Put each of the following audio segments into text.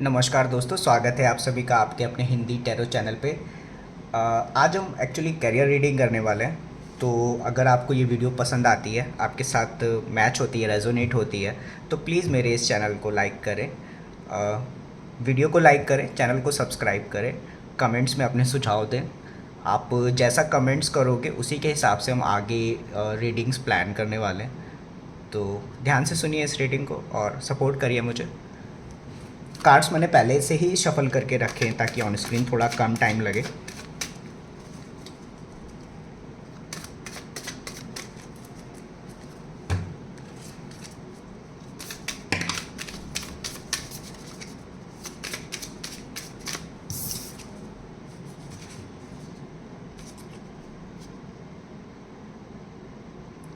नमस्कार दोस्तों, स्वागत है आप सभी का आपके अपने हिंदी टैरो चैनल पे। आज हम एक्चुअली करियर रीडिंग करने वाले हैं। तो अगर आपको ये वीडियो पसंद आती है, आपके साथ मैच होती है, रेजोनेट होती है, तो प्लीज़ मेरे इस चैनल को लाइक करें, वीडियो को लाइक करें, चैनल को सब्सक्राइब करें, कमेंट्स में अपने सुझाव दें। आप जैसा कमेंट्स करोगे उसी के हिसाब से हम आगे रीडिंग्स प्लान करने वाले हैं। तो ध्यान से सुनिए इस रीडिंग को और सपोर्ट करिए मुझे। कार्ड्स मैंने पहले से ही शफल करके रखे हैं ताकि ऑन स्क्रीन थोड़ा कम टाइम लगे।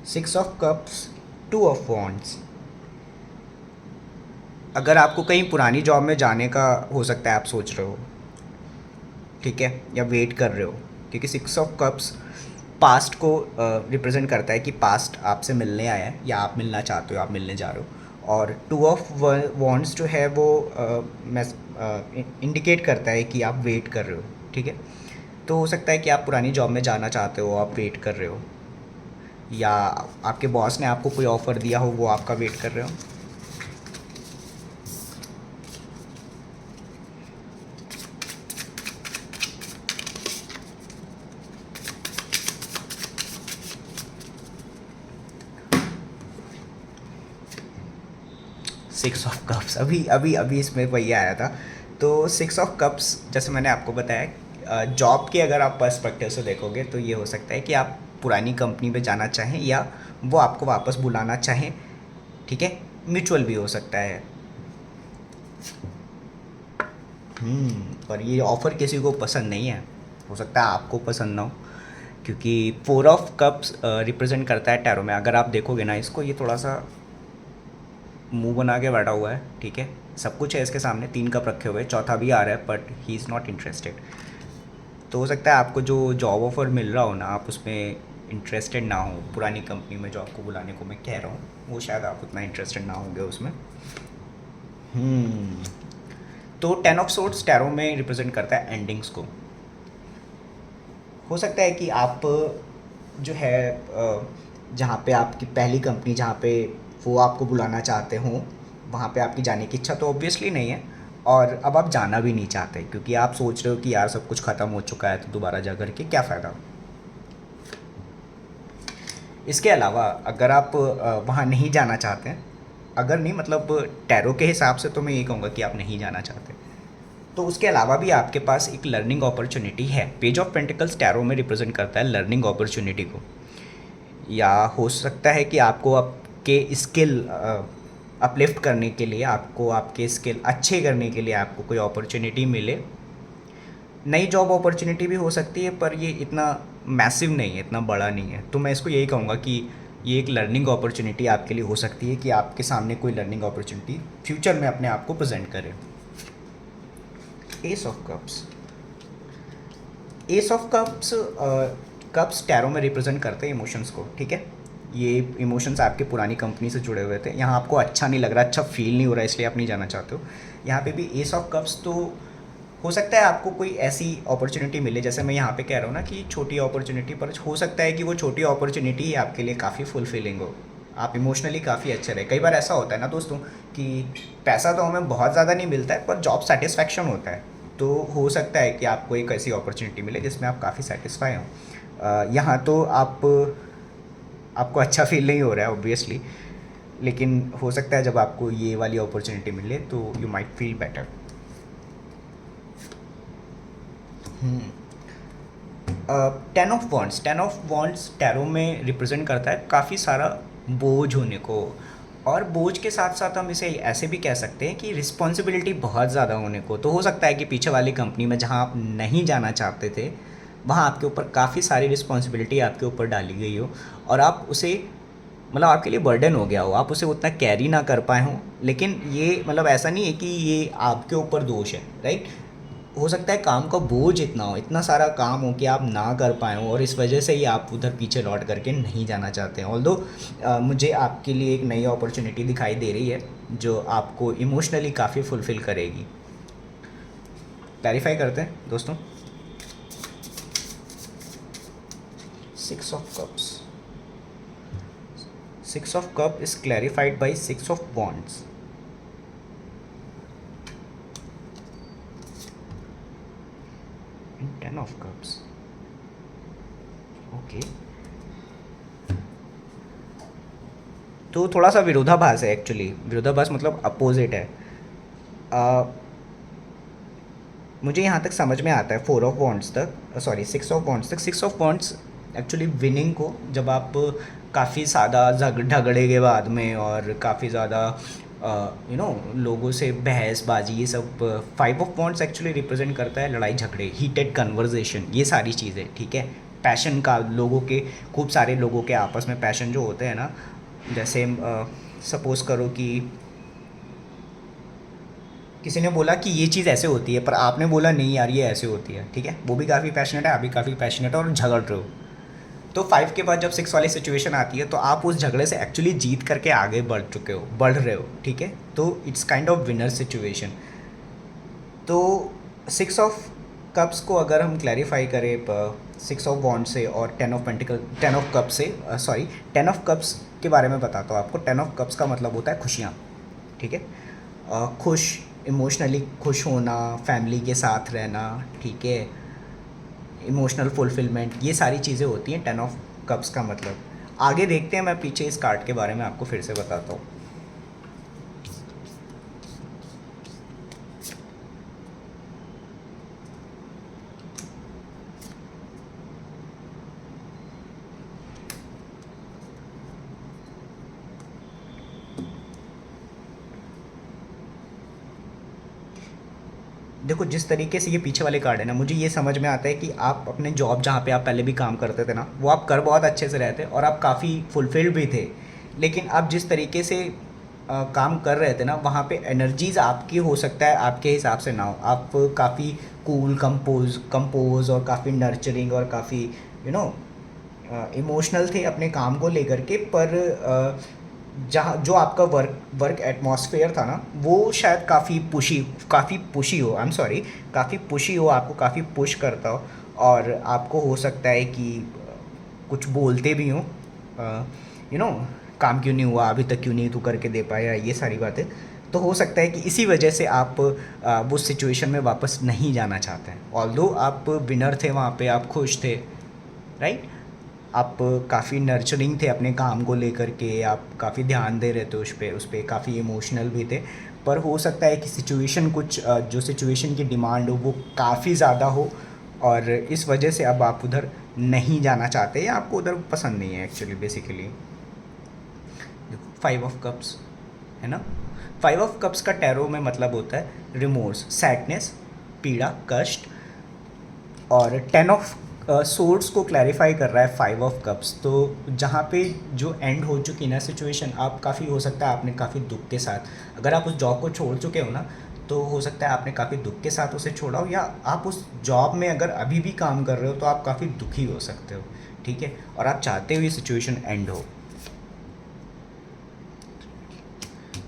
Six of cups, two of wands. अगर आपको कहीं पुरानी जॉब में जाने का हो सकता है, आप सोच रहे हो, ठीक है, या वेट कर रहे हो, क्योंकि सिक्स ऑफ कप्स पास्ट को रिप्रेजेंट करता है कि पास्ट आपसे मिलने आया है या आप मिलना चाहते हो, आप मिलने जा रहे हो। और टू ऑफ वॉन्ड्स जो है वो इंडिकेट करता है कि आप वेट कर रहे हो, ठीक है। तो हो सकता है कि आप पुरानी जॉब में जाना चाहते हो, आप वेट कर रहे हो, या आपके बॉस ने आपको कोई ऑफ़र दिया हो, वो आपका वेट कर रहे हो। सिक्स ऑफ कप्स, अभी अभी अभी इसमें वही आया था। तो सिक्स ऑफ कप्स, जैसे मैंने आपको बताया, जॉब के अगर आप पर्सपेक्टिव से देखोगे तो ये हो सकता है कि आप पुरानी कंपनी में जाना चाहें या वो आपको वापस बुलाना चाहें, ठीक है। म्यूचुअल भी हो सकता है। पर ये ऑफ़र किसी को पसंद नहीं है, हो सकता है आपको पसंद ना हो, क्योंकि फोर ऑफ कप्स रिप्रेजेंट करता है टैरो में। अगर आप देखोगे ना इसको, ये थोड़ा सा मुंह बना के बैठा हुआ है, ठीक है। सब कुछ है इसके सामने, 3 कप रखे हुए, चौथा भी आ रहा है, but he is not interested. तो हो सकता है आपको जो जॉब ऑफर मिल रहा हो ना, आप उसमें इंटरेस्टेड ना हो। पुरानी कंपनी में जो आपको बुलाने को मैं कह रहा हूँ, वो शायद आप उतना इंटरेस्टेड ना होंगे उसमें। तो 10 ऑफ सोर्ड्स टैरो में रिप्रेजेंट करता है एंडिंग्स को। हो सकता है कि आप जो है जहाँ पे आपकी पहली कंपनी, जहाँ पे वो आपको बुलाना चाहते हों, वहाँ पे आपकी जाने की इच्छा तो ऑब्वियसली नहीं है, और अब आप जाना भी नहीं चाहते, क्योंकि आप सोच रहे हो कि यार सब कुछ ख़त्म हो चुका है, तो दोबारा जा कर के क्या फ़ायदा। इसके अलावा अगर आप वहाँ नहीं जाना चाहते हैं, अगर नहीं मतलब टैरो के हिसाब से तो मैं ये कहूँगा कि आप नहीं जाना चाहते, तो उसके अलावा भी आपके पास एक लर्निंग अपॉर्चुनिटी है। पेज ऑफ पेंटिकल्स टैरो में रिप्रेजेंट करता है लर्निंग अपॉर्चुनिटी को, या हो सकता है कि आपको आपके स्किल अपलिफ्ट करने के लिए, आपको आपके स्किल अच्छे करने के लिए आपको कोई अपॉर्चुनिटी मिले। नई जॉब अपॉर्चुनिटी भी हो सकती है, पर ये इतना मैसिव नहीं है, इतना बड़ा नहीं है। तो मैं इसको यही कहूँगा कि ये एक लर्निंग अपॉर्चुनिटी आपके लिए हो सकती है, कि आपके सामने कोई लर्निंग अपॉर्चुनिटी फ्यूचर में अपने आप को प्रेजेंट करे। S of cups, S of cups, cups tarot में रिप्रेजेंट करते हैं इमोशंस को, ठीक है। ये इमोशंस आपके पुरानी कंपनी से जुड़े हुए थे, यहाँ आपको अच्छा नहीं लग रहा, अच्छा फील नहीं हो रहा, इसलिए आप नहीं जाना चाहते हो। यहाँ पे भी एस ऑफ कप्स, तो हो सकता है आपको कोई ऐसी अपॉर्चुनिटी मिले, जैसे मैं यहाँ पे कह रहा हूँ ना कि छोटी अपॉर्चुनिटी, पर हो सकता है कि वो छोटी अपॉर्चुनिटी ही आपके लिए काफ़ी फुलफिलिंग हो, आप इमोशनली काफ़ी अच्छे रहे। कई बार ऐसा होता है ना दोस्तों कि पैसा तो हमें बहुत ज़्यादा नहीं मिलता है, पर जॉब सेटिस्फैक्शन होता है। तो हो सकता है कि आपको एक ऐसी अपॉर्चुनिटी मिले जिसमें आप काफ़ी सेटिस्फाई हों। यहाँ तो आपको अच्छा फील नहीं हो रहा है ऑब्वियसली, लेकिन हो सकता है जब आपको ये वाली अपॉर्चुनिटी मिले तो you might feel better. Ten of wands, ten of wands tarot में रिप्रेजेंट करता है काफ़ी सारा बोझ होने को, और बोझ के साथ साथ हम इसे ऐसे भी कह सकते हैं कि रिस्पॉन्सिबिलिटी बहुत ज़्यादा होने को। तो हो सकता है कि पीछे वाली कंपनी में जहाँ आप नहीं जाना चाहते थे, वहाँ आपके ऊपर काफ़ी सारी रिस्पॉन्सिबिलिटी आपके ऊपर डाली गई हो, और आप उसे मतलब आपके लिए बर्डन हो गया हो, आप उसे उतना कैरी ना कर पाए हों। लेकिन ये मतलब ऐसा नहीं है कि ये आपके ऊपर दोष है, राइट। हो सकता है काम का बोझ इतना हो, इतना सारा काम हो कि आप ना कर पाए हो, और इस वजह से ही आप उधर पीछे लौट करके नहीं जाना चाहते हैं। ऑल्दो मुझे आपके लिए एक नई अपॉर्चुनिटी दिखाई दे रही है जो आपको इमोशनली काफ़ी फुलफ़िल करेगी। क्लैरिफाई करते हैं दोस्तों। 6 of cups, 6 of cup is clarified by 6 of wands. And 10 of cups. Okay, तो थोड़ा सा विरोधाभास है एक्चुअली। विरोधाभास मतलब अपोजिट है। मुझे यहाँ तक समझ में आता है 4 of wands तक, सॉरी 6 of wands तक। 6 of wands एक्चुअली विनिंग को, जब आप काफ़ी ज़्यादा झगड़े के बाद में और काफ़ी ज़्यादा लोगों से बहसबाजी, ये सब 5 of wands एक्चुअली रिप्रेजेंट करता है लड़ाई झगड़े, हीटेड कन्वर्जेशन, ये सारी चीज़ें, ठीक है। पैशन का, लोगों के, खूब सारे लोगों के आपस में पैशन जो होते हैं ना, जैसे सपोज़ करो कि किसी ने बोला कि ये चीज़ ऐसे होती है, पर आपने बोला नहीं यार ये ऐसे होती है, ठीक है। वो भी काफ़ी पैशनेट है, आप भी काफ़ी पैशनेट है और झगड़ रहे हो। तो 5 के बाद जब 6 वाली सिचुएशन आती है तो आप उस झगड़े से एक्चुअली जीत करके आगे बढ़ रहे हो, ठीक है। तो it's kind of winner situation. तो 6 of cups को अगर हम क्लैरिफाई करें 6 of wands से और 10 of cups से, सॉरी 10 of cups के बारे में बताता हूँ आपको। 10 of cups का मतलब होता है खुशियाँ, ठीक है। खुश, इमोशनली खुश होना, फैमिली के साथ रहना, ठीक है, इमोशनल फुलफिलमेंट, ये सारी चीज़ें होती हैं 10 of cups का मतलब। आगे देखते हैं, मैं पीछे इस कार्ड के बारे में आपको फिर से बताता हूँ। देखो जिस तरीके से ये पीछे वाले कार्ड है ना, मुझे ये समझ में आता है कि आप अपने जॉब जहाँ पे आप पहले भी काम करते थे ना, वो आप कर बहुत अच्छे से रहे थे और आप काफ़ी फुलफिल्ड भी थे। लेकिन आप जिस तरीके से काम कर रहे थे ना, वहाँ पे एनर्जीज़ आपकी हो सकता है आपके हिसाब से ना हो। आप काफ़ी कूल, कंपोज और काफ़ी नर्चरिंग और काफ़ी इमोशनल थे अपने काम को लेकर के, पर जहाँ जो आपका वर्क एटमॉस्फेयर था ना, वो शायद काफ़ी पुशी हो, आई एम सॉरी, काफ़ी पुशी हो, आपको काफ़ी पुश करता हो। और आपको हो सकता है कि कुछ बोलते भी हों, काम क्यों नहीं हुआ अभी तक, क्यों नहीं तू करके दे पाया, ये सारी बातें। तो हो सकता है कि इसी वजह से आप वो सिचुएशन में वापस नहीं जाना चाहते हैं। ऑल्दो आप विनर थे वहाँ पे, आप खुश थे, राइट। आप काफ़ी नर्चरिंग थे अपने काम को लेकर के, आप काफ़ी ध्यान दे रहे थे उस पर काफ़ी इमोशनल भी थे। पर हो सकता है कि सिचुएशन कुछ जो सिचुएशन की डिमांड हो वो काफ़ी ज़्यादा हो, और इस वजह से अब आप उधर नहीं जाना चाहते या आपको उधर पसंद नहीं है एक्चुअली बेसिकली। 5 of cups है ना। 5 of cups का टैरो में मतलब होता है रिमोर्स, सैडनेस, पीड़ा, कष्ट। और 10 of swords को क्लैरिफाई कर रहा है 5 of cups। तो जहाँ पे जो एंड हो चुकी ना सिचुएशन, आप काफ़ी, हो सकता है आपने काफ़ी दुख के साथ, अगर आप उस जॉब को छोड़ चुके हो ना, तो हो सकता है आपने काफ़ी दुख के साथ उसे छोड़ा हो, या आप उस जॉब में अगर अभी भी काम कर रहे हो तो आप काफ़ी दुखी हो सकते हो, ठीक है। और आप चाहते हो ये सिचुएशन एंड हो।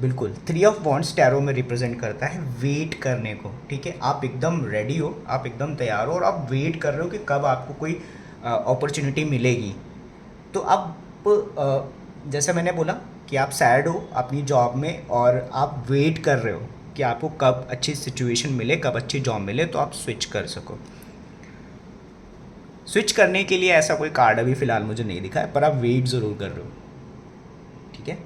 बिल्कुल 3 of wands टैरो में रिप्रेजेंट करता है वेट करने को, ठीक है। आप एकदम रेडी हो, आप एकदम तैयार हो और आप वेट कर रहे हो कि कब आपको कोई अपॉर्चुनिटी मिलेगी। तो अब जैसे मैंने बोला कि आप सैड हो अपनी जॉब में और आप वेट कर रहे हो कि आपको कब अच्छी सिचुएशन मिले, कब अच्छी जॉब मिले, तो आप स्विच कर सको। स्विच करने के लिए ऐसा कोई कार्ड अभी फ़िलहाल मुझे नहीं दिखा है, पर आप वेट ज़रूर कर रहे हो, ठीक है।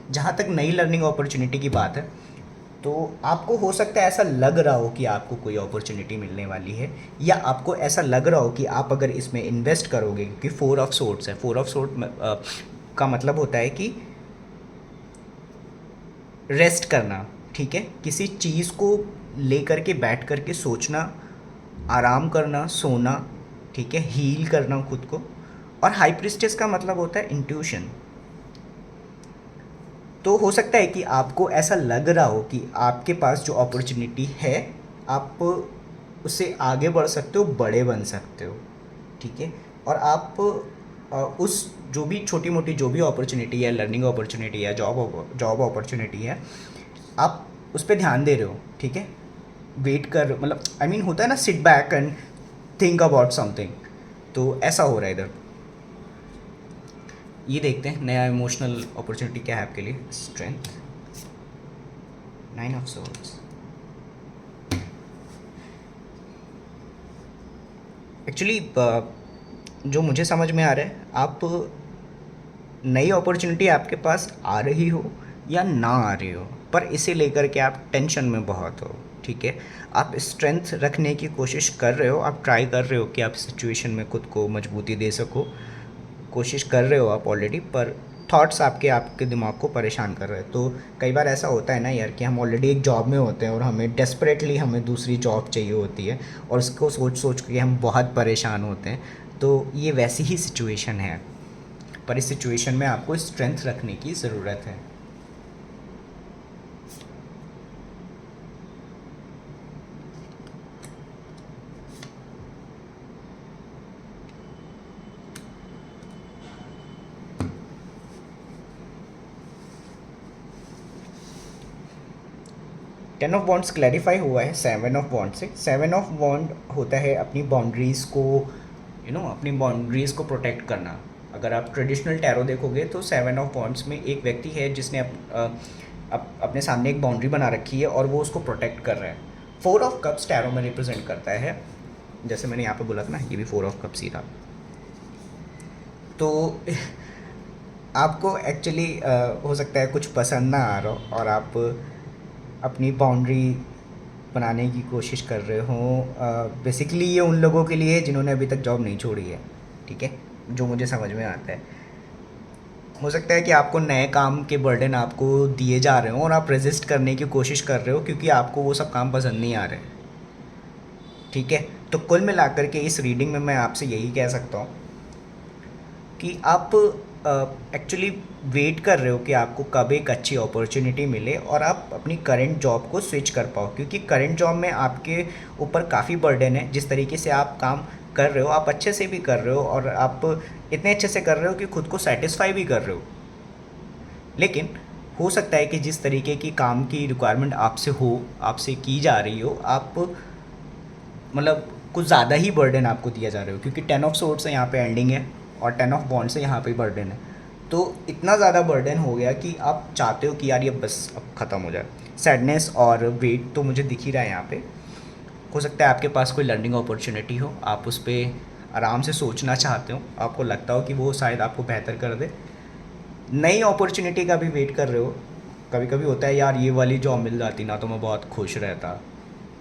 जहाँ तक नई लर्निंग अपॉर्चुनिटी की बात है, तो आपको हो सकता है ऐसा लग रहा हो कि आपको कोई अपॉर्चुनिटी मिलने वाली है, या आपको ऐसा लग रहा हो कि आप अगर इसमें इन्वेस्ट करोगे, क्योंकि 4 of swords है। 4 of swords का मतलब होता है कि रेस्ट करना, ठीक है। किसी चीज़ को लेकर के बैठ कर के सोचना, आराम करना, सोना, ठीक है, हील करना खुद को। और हाई प्रिस्टेस का मतलब होता है इंट्यूशन। तो हो सकता है कि आपको ऐसा लग रहा हो कि आपके पास जो अपॉर्चुनिटी है, आप उससे आगे बढ़ सकते हो, बड़े बन सकते हो, ठीक है। और आप उस जो भी छोटी मोटी जो भी अपॉर्चुनिटी है, लर्निंग अपॉर्चुनिटी है, जॉब अपॉर्चुनिटी है, आप उस पर ध्यान दे रहे हो, ठीक है। वेट कर, मतलब आई मीन होता है ना, sit back and think about something, तो ऐसा हो रहा है इधर। ये देखते हैं नया इमोशनल अपॉर्चुनिटी क्या है आपके लिए। Strength, 9 of swords. एक्चुअली जो मुझे समझ में आ रहा है, आप नई अपॉर्चुनिटी आपके पास आ रही हो या ना आ रही हो, पर इसे लेकर के आप टेंशन में बहुत हो, ठीक है। आप स्ट्रेंथ रखने की कोशिश कर रहे हो, आप ट्राई कर रहे हो कि आप सिचुएशन में खुद को मजबूती दे सको, कोशिश कर रहे हो आप ऑलरेडी, पर थॉट्स आपके दिमाग को परेशान कर रहे हैं। तो कई बार ऐसा होता है ना यार कि हम ऑलरेडी एक जॉब में होते हैं और हमें डेस्परेटली हमें दूसरी जॉब चाहिए होती है, और उसको सोच सोच के हम बहुत परेशान होते हैं। तो ये वैसी ही सिचुएशन है, पर इस सिचुएशन में आपको स्ट्रेंथ रखने की ज़रूरत है। टेन ऑफ बॉन्ड्स क्लैरिफाई हुआ है 7 ऑफ बॉन्ड से। 7 ऑफ बॉन्ड होता है अपनी बाउंड्रीज़ को, अपनी बाउंड्रीज़ को प्रोटेक्ट करना। अगर आप ट्रेडिशनल टैरो देखोगे तो 7 ऑफ बॉन्ड्स में एक व्यक्ति है जिसने अपने सामने एक बाउंड्री बना रखी है और वो उसको प्रोटेक्ट कर रहा है। 4 ऑफ कप्स टैरो में रिप्रेजेंट करता है, जैसे मैंने यहाँ पे बोला था ना, ये भी 4 ऑफ कप्स ही था। तो आपको एक्चुअली हो सकता है कुछ पसंद ना आ रहा हो और आप अपनी बाउंड्री बनाने की कोशिश कर रहे हो। बेसिकली ये उन लोगों के लिए जिन्होंने अभी तक जॉब नहीं छोड़ी है, ठीक है, जो मुझे समझ में आता है। हो सकता है कि आपको नए काम के बर्डन आपको दिए जा रहे हो और आप रेजिस्ट करने की कोशिश कर रहे हो क्योंकि आपको वो सब काम पसंद नहीं आ रहे, ठीक है। तो कुल मिलाकर के इस रीडिंग में मैं आपसे यही कह सकता हूँ कि आप एक्चुअली वेट कर रहे हो कि आपको कब एक अच्छी अपॉर्चुनिटी मिले और आप अपनी करंट जॉब को स्विच कर पाओ, क्योंकि करंट जॉब में आपके ऊपर काफ़ी बर्डन है। जिस तरीके से आप काम कर रहे हो, आप अच्छे से भी कर रहे हो और आप इतने अच्छे से कर रहे हो कि खुद को सेटिस्फाई भी कर रहे हो, लेकिन हो सकता है कि जिस तरीके की काम की रिक्वायरमेंट आपसे की जा रही हो, आप मतलब कुछ ज़्यादा ही बर्डन आपको दिया जा रहा हो, क्योंकि 10 ऑफ सोर्ड्स से यहाँ पे एंडिंग है और 10 ऑफ बॉन्ड से यहाँ पे बर्डन है। तो इतना ज़्यादा बर्डन हो गया कि आप चाहते हो कि यार ये बस अब ख़त्म हो जाए। सैडनेस और वेट तो मुझे दिख ही रहा है यहाँ पे। हो सकता है आपके पास कोई लर्निंग अपॉर्चुनिटी हो, आप उस पर आराम से सोचना चाहते हो, आपको लगता हो कि वो शायद आपको बेहतर कर दे। नई अपॉर्चुनिटी का भी वेट कर रहे हो। कभी कभी होता है यार ये वाली जॉब मिल जाती ना तो मैं बहुत खुश रहता,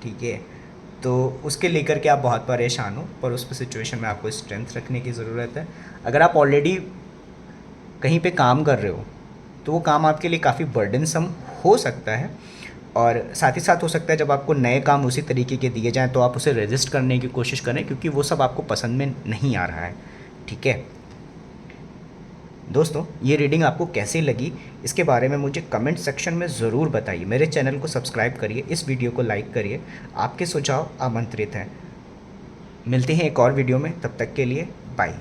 ठीक है। तो उसके लेकर के आप बहुत परेशान हो, पर उस सिचुएशन में आपको स्ट्रेंथ रखने की ज़रूरत है। अगर आप ऑलरेडी कहीं पे काम कर रहे हो तो वो काम आपके लिए काफ़ी बर्डनसम हो सकता है, और साथ ही साथ हो सकता है जब आपको नए काम उसी तरीके के दिए जाएं तो आप उसे रेजिस्ट करने की कोशिश करें, क्योंकि वो सब आपको पसंद में नहीं आ रहा है, ठीक है। दोस्तों, ये रीडिंग आपको कैसी लगी इसके बारे में मुझे कमेंट सेक्शन में ज़रूर बताइए। मेरे चैनल को सब्सक्राइब करिए, इस वीडियो को लाइक करिए, आपके सुझाव आमंत्रित हैं। मिलते हैं एक और वीडियो में, तब तक के लिए बाय।